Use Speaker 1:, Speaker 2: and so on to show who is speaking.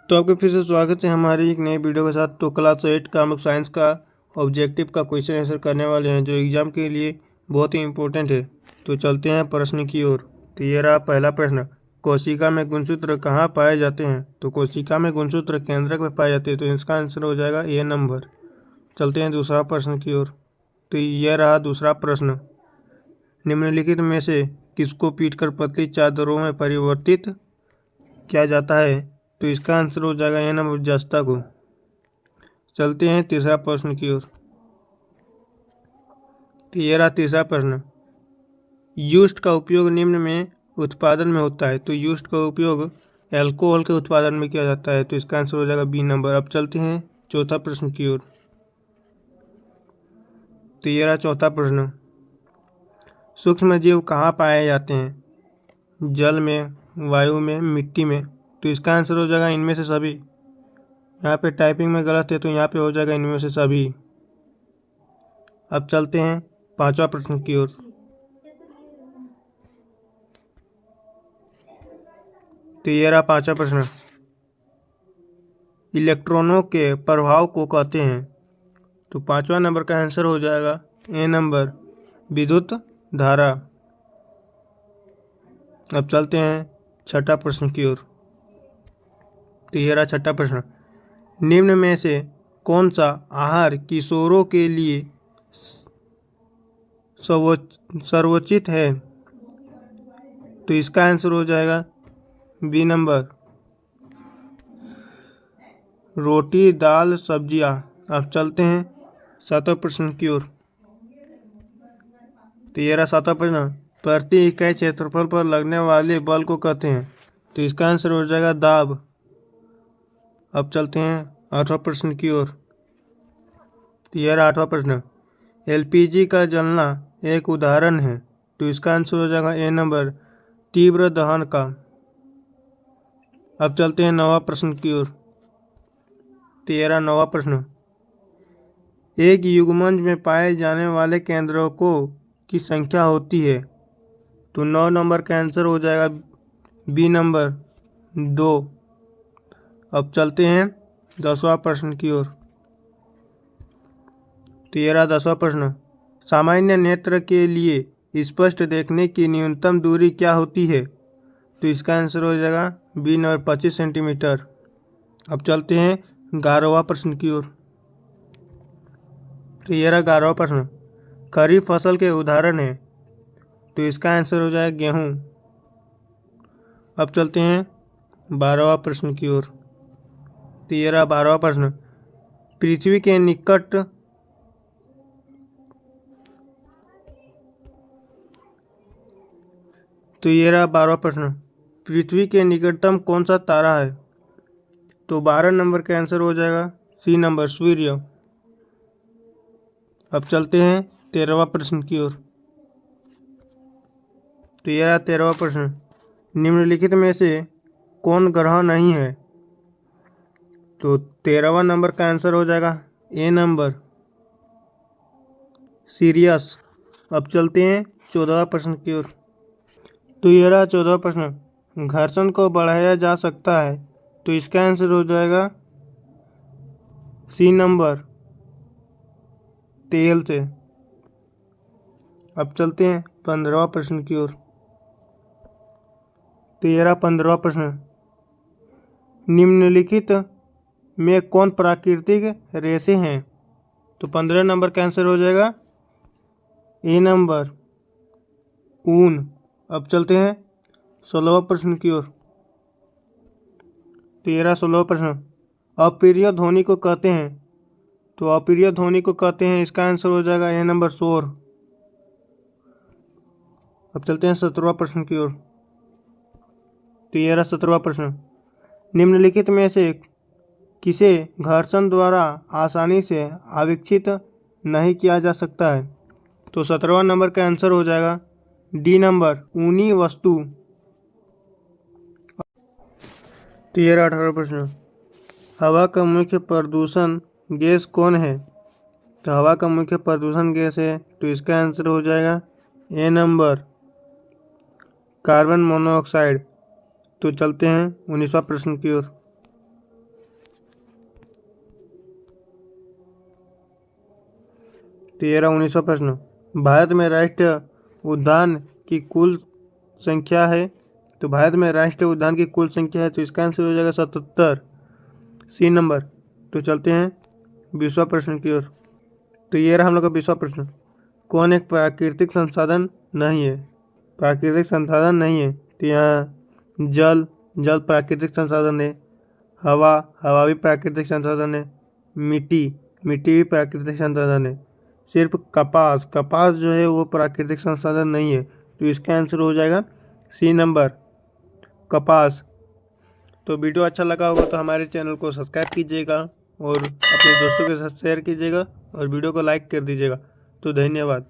Speaker 1: तो आपका फिर से स्वागत है हमारी एक नई वीडियो के साथ। तो क्लास 8 कॉमर्स साइंस का ऑब्जेक्टिव का क्वेश्चन आंसर करने वाले हैं, जो एग्जाम के लिए बहुत ही इम्पोर्टेंट है। तो चलते हैं प्रश्न की ओर। तो ये रहा पहला प्रश्न, कोशिका में गुणसूत्र कहाँ पाए जाते हैं? तो कोशिका में गुणसूत्र केंद्रक में पाए जाते हैं, तो इसका आंसर हो जाएगा ए नंबर। चलते हैं दूसरा प्रश्न की ओर। तो यह रहा दूसरा प्रश्न, निम्नलिखित में से किसको पीटकर पतली चादरों में परिवर्तित किया जाता है? तो इसका आंसर हो जाएगा ए नंबर, जस्ता को। चलते हैं तीसरा प्रश्न की ओर। तो ये रहा तीसरा प्रश्न, यीस्ट का उपयोग निम्न में उत्पादन में होता है। तो यीस्ट का उपयोग अल्कोहल के उत्पादन में किया जाता है, तो इसका आंसर हो जाएगा बी नंबर। अब चलते हैं चौथा प्रश्न की ओर। तो ये रहा चौथा प्रश्न, सूक्ष्म जीव कहाँ पाए जाते हैं? जल में, वायु में, मिट्टी में। तो इसका आंसर हो जाएगा इनमें से सभी। यहाँ पे टाइपिंग में गलत है, तो यहाँ पे हो जाएगा इनमें से सभी। अब चलते हैं पांचवा प्रश्न की ओर। तो ये रहा पांचवा प्रश्न, इलेक्ट्रॉनों के प्रभाव को कहते हैं। तो पांचवा नंबर का आंसर हो जाएगा ए नंबर, विद्युत धारा। अब चलते हैं छठा प्रश्न की ओर। तो ये रहा छठा प्रश्न, निम्न में से कौन सा आहार किशोरों के लिए सर्वोचित है? तो इसका आंसर हो जाएगा बी नंबर, रोटी, दाल, सब्जियां। अब चलते हैं सातवें प्रश्न की ओर। तो ये रहा सातवां प्रश्न, प्रति इकाई क्षेत्रफल पर लगने वाले बल को कहते हैं। तो इसका आंसर हो जाएगा दाब। अब चलते हैं आठवां प्रश्न की ओर। तो ये रहा आठवां प्रश्न, एलपीजी का जलना एक उदाहरण है। तो इसका आंसर हो जाएगा ए नंबर, तीव्र दहन का। अब चलते हैं नौवां प्रश्न की ओर। तो ये रहा नौवां प्रश्न, एक युग्मज में पाए जाने वाले केंद्रकों की संख्या होती है। तो 9 नंबर का आंसर हो जाएगा बी नंबर, 2। अब चलते हैं 10वां प्रश्न की ओर। तो ये रहा 10वां प्रश्न, सामान्य नेत्र के लिए स्पष्ट देखने की न्यूनतम दूरी क्या होती है? तो इसका आंसर हो जाएगा बी नंबर, 25 सेंटीमीटर। अब चलते हैं 11वां प्रश्न की ओर। तो ये रहा 11वां प्रश्न, खरीफ फसल के उदाहरण है। तो इसका आंसर हो जाएगा गेहूं। अब चलते हैं 12वां प्रश्न की ओर। तो ये रहा 12वां प्रश्न, पृथ्वी के निकट तो ये रहा 12वां प्रश्न, पृथ्वी के निकटतम कौन सा तारा है? तो 12 नंबर का आंसर हो जाएगा सी नंबर, सूर्य। अब चलते हैं 13वां प्रश्न की ओर। तो ये रहा 13वां प्रश्न, निम्नलिखित में से कौन ग्रह नहीं है? तो 13वां नंबर का आंसर हो जाएगा ए नंबर, सीरियस। अब चलते हैं 14वां प्रश्न की ओर। तो ये रहा 14वां प्रश्न, घर्षण को बढ़ाया जा सकता है। तो इसका आंसर हो जाएगा सी नंबर, तेल से। अब चलते हैं 15वां प्रश्न की ओर। तो ये रहा 15वां प्रश्न, निम्नलिखित में कौन प्राकृतिक रेशे हैं? तो 15 नंबर का आंसर हो जाएगा ए नंबर, ऊन। अब चलते हैं 16वां प्रश्न की ओर। तो ये रहा 16वां प्रश्न, अप्रिय ध्वनि को कहते हैं। तो अप्रिय ध्वनि को कहते हैं, इसका आंसर हो जाएगा ए नंबर, शोर। अब चलते हैं 17वां प्रश्न की ओर। तो ये रहा 17वां प्रश्न, निम्नलिखित में से किसे घर्षण द्वारा आसानी से आविक्षित नहीं किया जा सकता है? तो 17वां नंबर का आंसर हो जाएगा डी नंबर, ऊनी वस्तु। तो ये रहा 18वां प्रश्न, हवा का मुख्य प्रदूषण गैस कौन है? तो हवा का मुख्य प्रदूषण गैस है। तो इसका आंसर हो जाएगा ए नंबर, कार्बन मोनोऑक्साइड। तो चलते हैं 19वां प्रश्न की ओर। तो ये रहा 19वां प्रश्न। भारत में राष्ट्रीय उद्यान की कुल संख्या है, तो भारत में राष्ट्रीय उद्यान की कुल संख्या है, तो इसका आंसर हो जाएगा 77, सी नंबर। तो चलते हैं 20वां प्रश्न की ओर। तो ये रहा हम लोग का 20वां प्रश्न। कौन एक प्राकृतिक संसाधन नहीं है? प्राकृतिक संसाधन नहीं है, तो यहाँ जल, जल प्राकृतिक संसाधन है। हवा, हवा भी प्राकृतिक संसाधन है। मिट्टी, मिट्टी भी प्राकृतिक संसाधन है। सिर्फ कपास, कपास जो है वो प्राकृतिक संसाधन नहीं है, तो इसका आंसर हो जाएगा सी नंबर, कपास। तो वीडियो अच्छा लगा होगा तो हमारे चैनल को सब्सक्राइब कीजिएगा और अपने दोस्तों के साथ शेयर कीजिएगा और वीडियो को लाइक कर दीजिएगा। तो धन्यवाद।